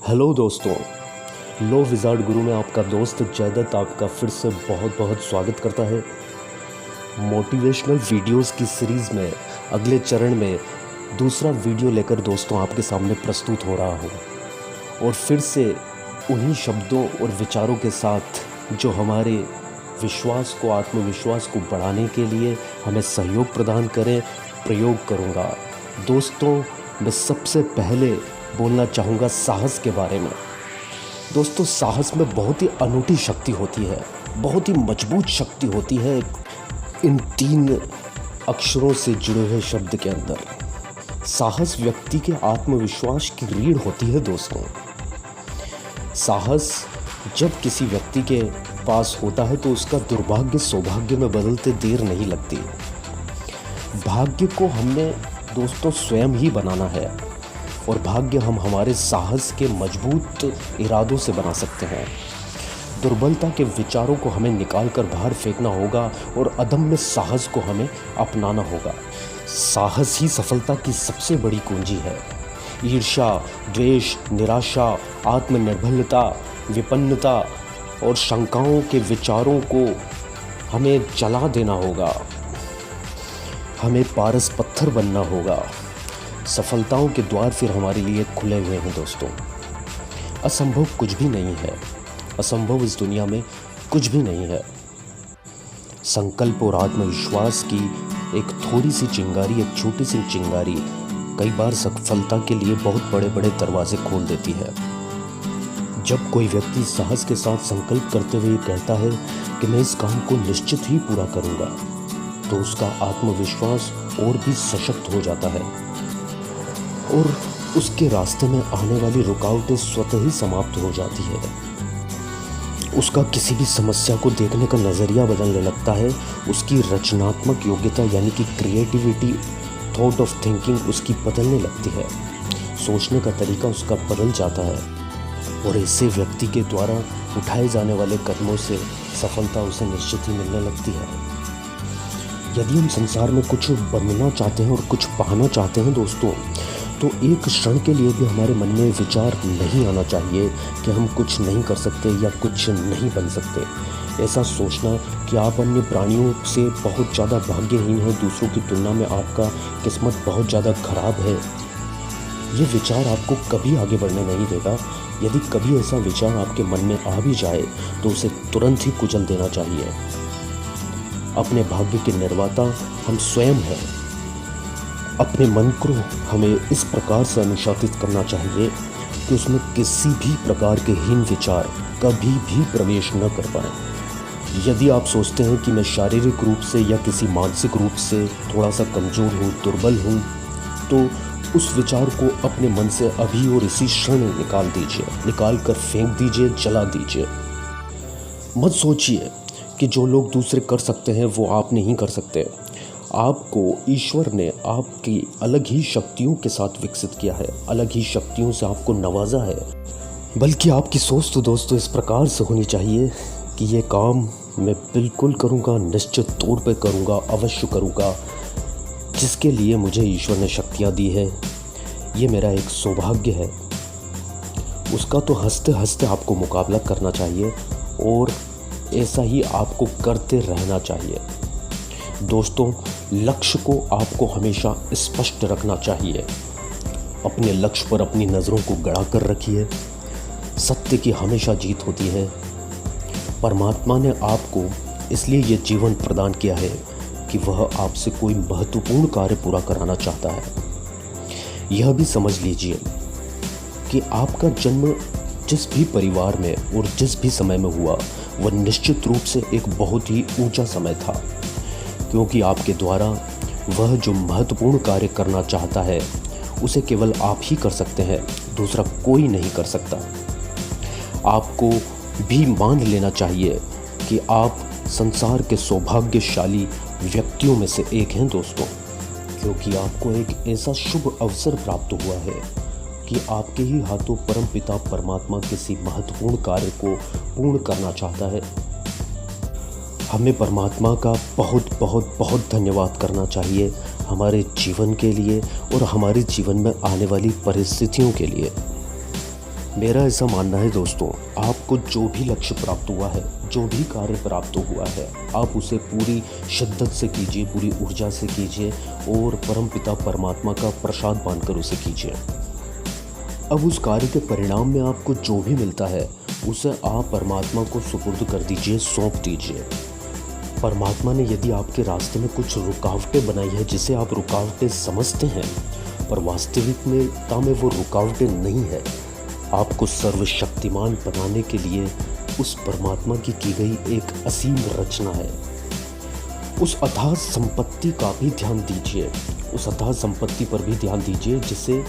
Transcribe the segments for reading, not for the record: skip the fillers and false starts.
Hello दोस्तों, लो wizard गुरु में आपका दोस्त जयदत्त आपका फिर से बहुत बहुत स्वागत करता है। मोटिवेशनल वीडियोस की सीरीज़ में अगले चरण में दूसरा वीडियो लेकर दोस्तों आपके सामने प्रस्तुत हो रहा हूँ और फिर से उन्हीं शब्दों और विचारों के साथ जो हमारे विश्वास को, आत्मविश्वास को बढ़ाने के लिए हमें सहयोग प्रदान करें, प्रयोग करूँगा। दोस्तों, मैं सबसे पहले बोलना चाहूँगा साहस के बारे में। दोस्तों, साहस में बहुत ही अनूठी शक्ति होती है, बहुत ही मजबूत शक्ति होती है इन 3 अक्षरों से जुड़े हुए शब्द के अंदर। साहस व्यक्ति के आत्मविश्वास की रीढ़ होती है। दोस्तों, साहस जब किसी व्यक्ति के पास होता है तो उसका दुर्भाग्य सौभाग्य में बदलते देर नहीं लगती। भाग्य को हमने दोस्तों स्वयं ही बनाना है और भाग्य हम हमारे साहस के मजबूत इरादों से बना सकते हैं। दुर्बलता के विचारों को हमें निकाल कर बाहर फेंकना होगा और अदम्य साहस को हमें अपनाना होगा। साहस ही सफलता की सबसे बड़ी कुंजी है। ईर्ष्या, द्वेष, निराशा, आत्मनिर्भरता, विपन्नता और शंकाओं के विचारों को हमें जला देना होगा। हमें पारस पत्थर बनना होगा। सफलताओं के द्वार फिर हमारे लिए खुले हुए हैं। दोस्तों, असंभव कुछ भी नहीं है। असंभव इस दुनिया में कुछ भी नहीं है। संकल्प और आत्मविश्वास की एक थोड़ी सी चिंगारी, एक छोटी सी चिंगारी कई बार सफलता के लिए बहुत बड़े बड़े दरवाजे खोल देती है। जब कोई व्यक्ति साहस के साथ संकल्प करते हुए कहता है कि मैं इस काम को निश्चित ही पूरा करूँगा, तो उसका आत्मविश्वास और भी सशक्त हो जाता है और उसके रास्ते में आने वाली रुकावटें स्वतः ही समाप्त हो जाती है। उसका किसी भी समस्या को देखने का नज़रिया बदलने लगता है। उसकी रचनात्मक योग्यता यानी कि क्रिएटिविटी, थॉट ऑफ थिंकिंग उसकी बदलने लगती है। सोचने का तरीका उसका बदल जाता है और ऐसे व्यक्ति के द्वारा उठाए जाने वाले कदमों से सफलता उसे निश्चित ही मिलने लगती है। यदि हम संसार में कुछ बनना चाहते हैं और कुछ पाना चाहते हैं दोस्तों, तो एक क्षण के लिए भी हमारे मन में विचार नहीं आना चाहिए कि हम कुछ नहीं कर सकते या कुछ नहीं बन सकते। ऐसा सोचना कि आप अन्य प्राणियों से बहुत ज़्यादा भाग्यहीन हैं, दूसरों की तुलना में आपका किस्मत बहुत ज़्यादा खराब है, ये विचार आपको कभी आगे बढ़ने नहीं देगा। यदि कभी ऐसा विचार आपके मन में आ भी जाए तो उसे तुरंत ही कुचल देना चाहिए। अपने भाग्य के निर्माता हम स्वयं हैं। अपने मन को हमें इस प्रकार से अनुशासित करना चाहिए कि उसमें किसी भी प्रकार के हीन विचार कभी भी प्रवेश न कर पाए। यदि आप सोचते हैं कि मैं शारीरिक रूप से या किसी मानसिक रूप से थोड़ा सा कमज़ोर हूँ, दुर्बल हूँ, तो उस विचार को अपने मन से अभी और इसी क्षण निकाल दीजिए, निकाल कर फेंक दीजिए, जला दीजिए। मत सोचिए कि जो लोग दूसरे कर सकते हैं वो आप नहीं कर सकते। आपको ईश्वर ने आपकी अलग ही शक्तियों के साथ विकसित किया है, अलग ही शक्तियों से आपको नवाजा है। बल्कि आपकी सोच तो दोस्तों इस प्रकार से होनी चाहिए कि ये काम मैं बिल्कुल करूँगा, निश्चित तौर पे करूँगा, अवश्य करूँगा, जिसके लिए मुझे ईश्वर ने शक्तियाँ दी है। ये मेरा एक सौभाग्य है। उसका तो हंसते हंसते आपको मुकाबला करना चाहिए और ऐसा ही आपको करते रहना चाहिए। दोस्तों, लक्ष्य को आपको हमेशा स्पष्ट रखना चाहिए। अपने लक्ष्य पर अपनी नज़रों को गड़ा कर रखिए। सत्य की हमेशा जीत होती है। परमात्मा ने आपको इसलिए ये जीवन प्रदान किया है कि वह आपसे कोई महत्वपूर्ण कार्य पूरा कराना चाहता है। यह भी समझ लीजिए कि आपका जन्म जिस भी परिवार में और जिस भी समय में हुआ, वह निश्चित रूप से एक बहुत ही ऊंचा समय था, क्योंकि आपके द्वारा वह जो महत्वपूर्ण कार्य करना चाहता है उसे केवल आप ही कर सकते हैं, दूसरा कोई नहीं कर सकता। आपको भी मान लेना चाहिए कि आप संसार के सौभाग्यशाली व्यक्तियों में से एक हैं दोस्तों, क्योंकि आपको एक ऐसा शुभ अवसर प्राप्त हुआ है कि आपके ही हाथों परमपिता परमात्मा किसी महत्वपूर्ण कार्य को पूर्ण करना चाहता है। हमें परमात्मा का बहुत बहुत बहुत धन्यवाद करना चाहिए हमारे जीवन के लिए और हमारे जीवन में आने वाली परिस्थितियों के लिए। मेरा ऐसा मानना है दोस्तों, आपको जो भी लक्ष्य प्राप्त हुआ है, जो भी कार्य प्राप्त हुआ है, आप उसे पूरी शिद्दत से कीजिए, पूरी ऊर्जा से कीजिए और परमपिता परमात्मा का प्रसाद मानकर उसे कीजिए। अब उस कार्य के परिणाम में आपको जो भी मिलता है उसे आप परमात्मा को सुपुर्द कर दीजिए, सौंप दीजिए। परमात्मा ने यदि आपके रास्ते में कुछ रुकावटें बनाई है जिसे आप रुकावटें समझते हैं, पर वास्तविकता में वो रुकावटें नहीं है, आपको सर्वशक्तिमान बनाने के लिए उस परमात्मा की गई एक असीम रचना है। उस अथाह संपत्ति का भी ध्यान दीजिए, उस अथाह संपत्ति पर भी ध्यान दीजिए जिसे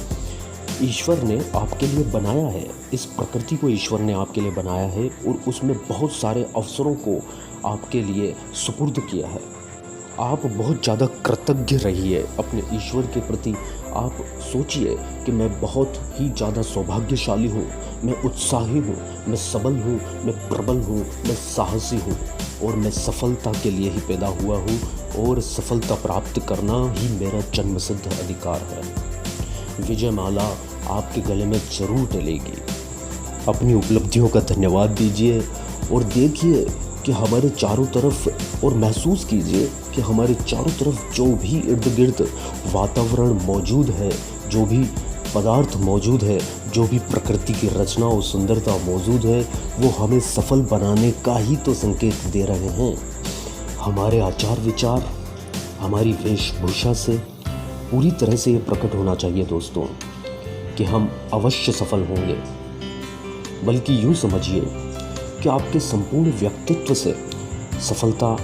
ईश्वर ने आपके लिए बनाया है। इस प्रकृति को ईश्वर ने आपके लिए बनाया है और उसमें बहुत सारे अवसरों को आपके लिए सुपुर्द किया है। आप बहुत ज़्यादा कृतज्ञ रहिए अपने ईश्वर के प्रति। आप सोचिए कि मैं बहुत ही ज़्यादा सौभाग्यशाली हूँ, मैं उत्साही हूँ, मैं सबल हूँ, मैं प्रबल हूँ, मैं साहसी हूँ और मैं सफलता के लिए ही पैदा हुआ हूँ और सफलता प्राप्त करना ही मेरा जन्मसिद्ध अधिकार है। विजय माला आपके गले में जरूर डलेगी। अपनी उपलब्धियों का धन्यवाद दीजिए और देखिए कि हमारे चारों तरफ, और महसूस कीजिए कि हमारे चारों तरफ जो भी इर्द गिर्द वातावरण मौजूद है, जो भी पदार्थ मौजूद है, जो भी प्रकृति की रचना और सुंदरता मौजूद है, वो हमें सफल बनाने का ही तो संकेत दे रहे हैं। हमारे आचार विचार, हमारी वेशभूषा से पूरी तरह से ये प्रकट होना चाहिए दोस्तों कि हम अवश्य सफल होंगे। बल्कि यूँ समझिए कि आपके संपूर्ण व्यक्तित्व से सफलता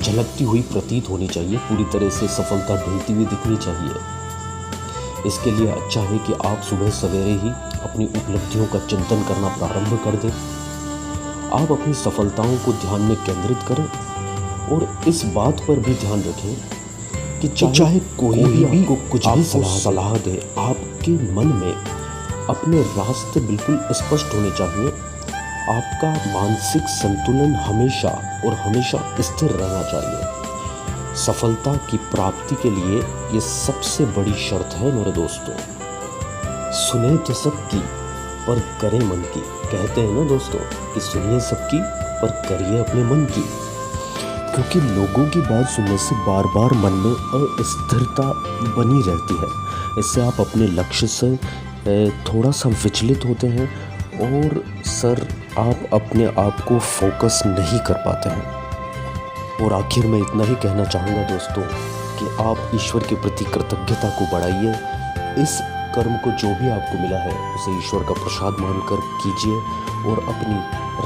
झलकती हुई प्रतीत होनी चाहिए, पूरी तरह से सफलता ढलती हुई दिखनी चाहिए। इसके लिए अच्छा है कि आप सुबह सवेरे ही अपनी उपलब्धियों का चिंतन करना प्रारंभ कर दें। आप अपनी सफलताओं को ध्यान में केंद्रित करें और इस बात पर भी ध्यान रखें कि चाहे कोई भी आपको कुछ भी सलाह दे, आपके मन में अपने रास्ते बिल्कुल स्पष्ट होने चाहिए। आपका मानसिक संतुलन हमेशा और हमेशा स्थिर रहना चाहिए। सफलता की प्राप्ति के लिए ये सबसे बड़ी शर्त है मेरे दोस्तों। सुने तो सबकी पर करें मन की। कहते हैं ना दोस्तों कि सुनिए सबकी पर करिए अपने मन की, क्योंकि लोगों की बात सुनने से बार बार मन में अस्थिरता बनी रहती है। इससे आप अपने लक्ष्य से थोड़ा सा विचलित होते हैं और आप अपने आप को फोकस नहीं कर पाते हैं। और आखिर में इतना ही कहना चाहूँगा दोस्तों कि आप ईश्वर के प्रति कृतज्ञता को बढ़ाइए। इस कर्म को जो भी आपको मिला है उसे ईश्वर का प्रसाद मानकर कीजिए और अपनी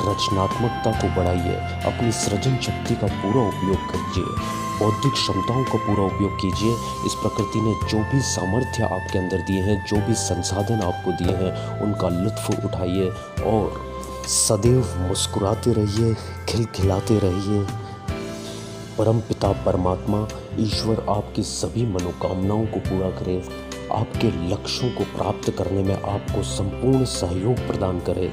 रचनात्मकता को बढ़ाइए, अपनी सृजन शक्ति का पूरा उपयोग कीजिए, बौद्धिक क्षमताओं का पूरा उपयोग कीजिए। इस प्रकृति ने जो भी सामर्थ्य आपके अंदर दिए हैं, जो भी संसाधन आपको दिए हैं, उनका लुत्फ उठाइए और सदैव मुस्कुराते रहिए, खिलखिलाते रहिए। परमपिता परमात्मा ईश्वर आपकी सभी मनोकामनाओं को पूरा करे, आपके लक्ष्यों को प्राप्त करने में आपको संपूर्ण सहयोग प्रदान करे।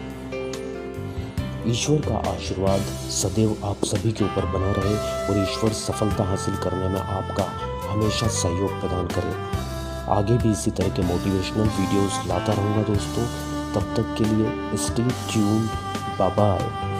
ईश्वर का आशीर्वाद सदैव आप सभी के ऊपर बना रहे और ईश्वर सफलता हासिल करने में आपका हमेशा सहयोग प्रदान करे। आगे भी इसी तरह के मोटिवेशनल वीडियोस लाता रहूँगा दोस्तों। तब तक के लिए स्टे ट्यून्ड, बाय बाय।